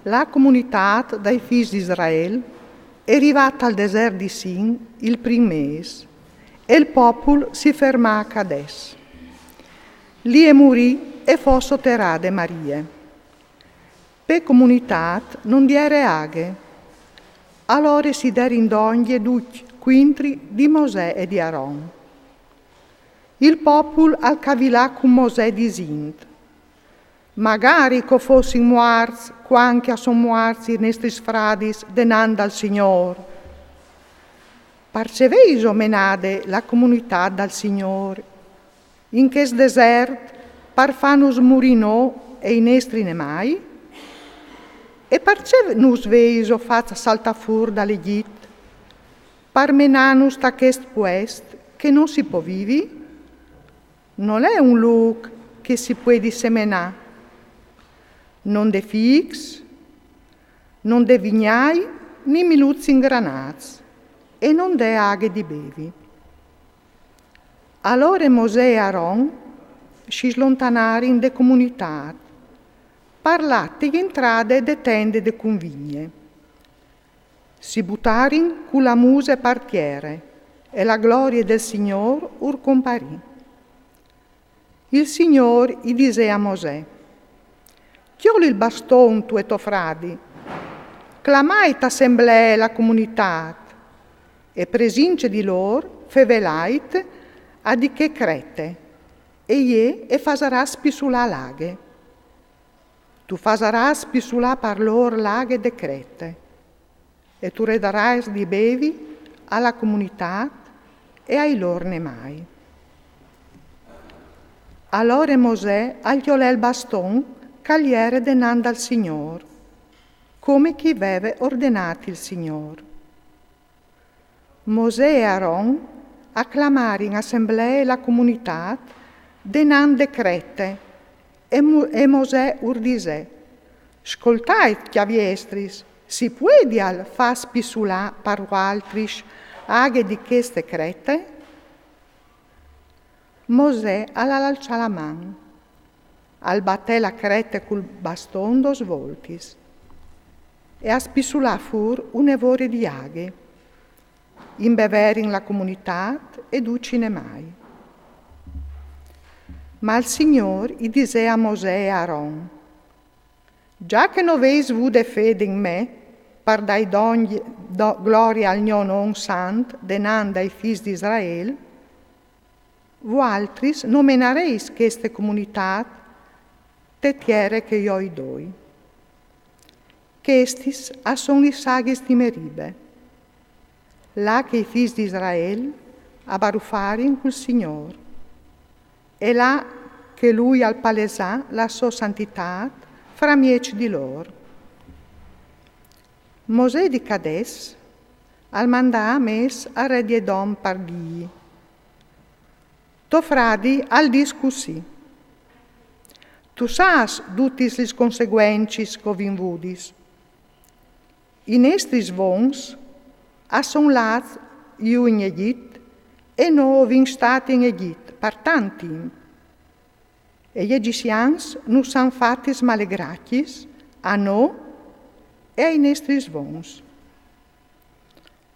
La comunità dei figli di Israele è arrivata al deserto di Sin il primo mese e il popolo si fermò a Cades. Lì è morì e fu sotterrato Maria. Per comunità non diere aghe. Allora si der in doglie tutti quintri di Mosè e di Aaron. Il popolo al cavilà con Mosè di Sint. Magari che fossimo morti, quanche sono morti i nostri fradi denando al Signore. Perceveis o menade la comunità dal Signore, in che deserto par fanus murinò e i nostri nemai? E percevenus veis o fat salta fur dall'Egitto, par menanus da quest puest che non si può vivi? Non è un luogo che si può disseminare. Non de fix, non de vignai, né miluzzi ingranats, e non de aghe di bevi. Allora Mosè e Aaron si slontanarono de comunità, parlate di entrate de tende de convigne. Si buttarono con la muse partiere, e la gloria del Signore ur comparì. Il Signore gli disse a Mosè: chioli il baston tu e tuo fradi, clamai t'assemblea la comunità, e presince di lor fevelait a di che crete, e fasaràs pisulà laghe. Tu fasaràs pisulà par lor laghe de crete, e tu redarais di bevi alla comunità e ai lor nemai. Allora Mosè agliolè il baston cagliere denanda al Signor, come chi aveva ordinato il Signor. Mosè e Aaron acclamari in assemblea la comunità denande crete, e Mosè urdise: ascoltai, chiaviestris, si puedi al fas pisulà par altris aghe di queste crete? Mosè all'alcia la man, al batté la crete col baston dos voltis, e a spisulà fur un evore di aghe, imbeverin la comunità ed uccine mai. Ma il Signore gli disse a Mosè e Aaron: già che non veis vude fede in me, par dai gloria al mio non sant, denanda ai figli di Israele, voaltris nomenareis queste comunità tetiere che io i doi. Questis son i sagis di Meribe, là che i figli di Israele abarufarin col Signore, e là che lui al palesà la sua santità fra mieci di loro. Mosè di Cades al mandà mes a re di Edom pardii. To fradi al discussi: tu sas dutis lis conseguencis covin vudis. In estris vons son lat iu in Egit e no vin stati in Egit par tantim. E gli egicians nus han fatis malegratis a no e ai nestris vons.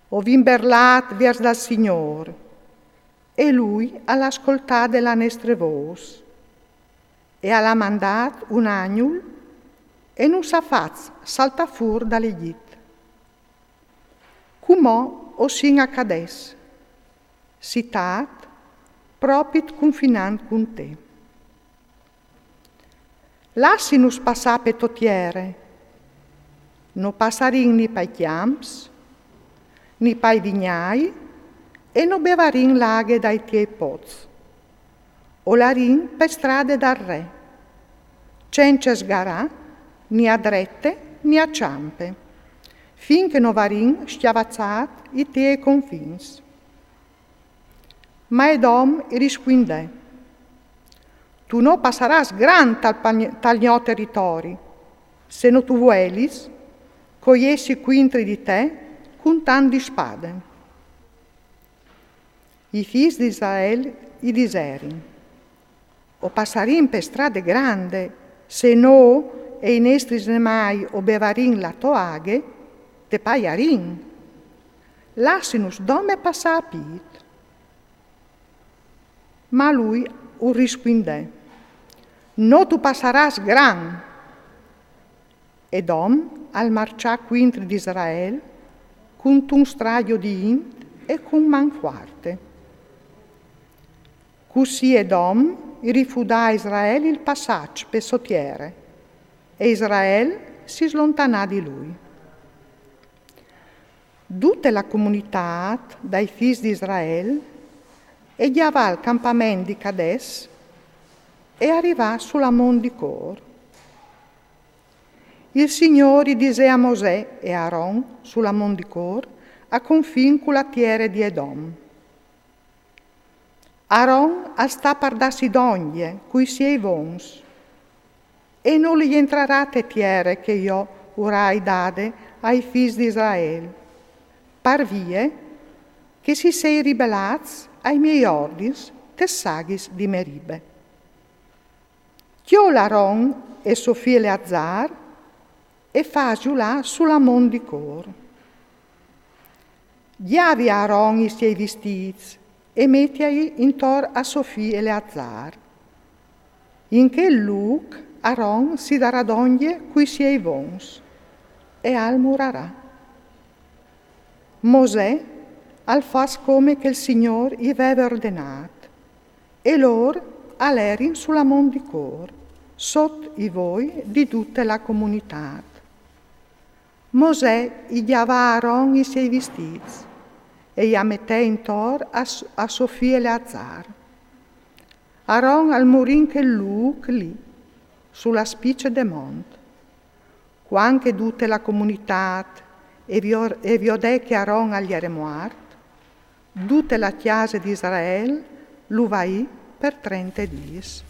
O vin berlat vers dal Signor, e lui all'ascoltà della nostra voce, e alla mandat un agnul, e non sa faz salta fur dall'Egitto. Cumò o sin a Cades, citat propit confinant con te. Lassinus passà pe totiere, no passarin ni pai chiams, ni pai vignai, e no bevarin laghe dai tiei poz, o larin per strade dal re, cence sgarà, ni a drette, ni a ciampe, finché no varin stiavazzat i tiei confins. Ma Edom risquindè: tu no passaras gran tal mio territori, se no tu vuelis, coiessi quintri di te, con tanti spade. I figli di Israele gli diserin: o passarin per strade grande, se no e i nestris nemai obevarin la toaghe, te paiarin. Lassinus dome passapit. Ma lui risquindè: no tu passaras gran. E dom al marcià quintri di Israel, con un straio di int e con manquarte. Così Edom rifudà a Israele il passaggio per sottiere, e Israele si slontanò di lui. Tutta la comunità dai figli di Israele e giava al campamento di Cades e arrivò sulla Mon di Cor. Il Signore disse a Mosè e a Aaron sulla Mon di Cor a confin con la tierra di Edom. Aaron sta per da Sidonie, cui siei vons, e non gli entrerà te tierre che io urai dade ai figli di Israele, par vie che si sei ribellats ai miei ordis, te saghis di Meribe. Chiò l'Aaron e suo figlio Eleazar e fagiulà sulla Mon di Cor. Giavi Aaron i suoi vestiti e mettiai intor a suo figlio Eleazar. In che luc Aaron si darà d'ogni cui siei vons e al murarà. Mosè al fas come che il Signor gli aveva ordinato, e loro all'erin sulla Mon di Cor, sotto i voi di tutta la comunità. Mosè gli dava a Aaron i suoi vestiti e gli metté intor a suo figlio Eleazar. Aaron al murin che luc lì, sulla spiccia de monte. Quanche tutta la comunità e viodè che Aaron agli era morto, tutta la chiesa di Israele lo vai per 30 dies.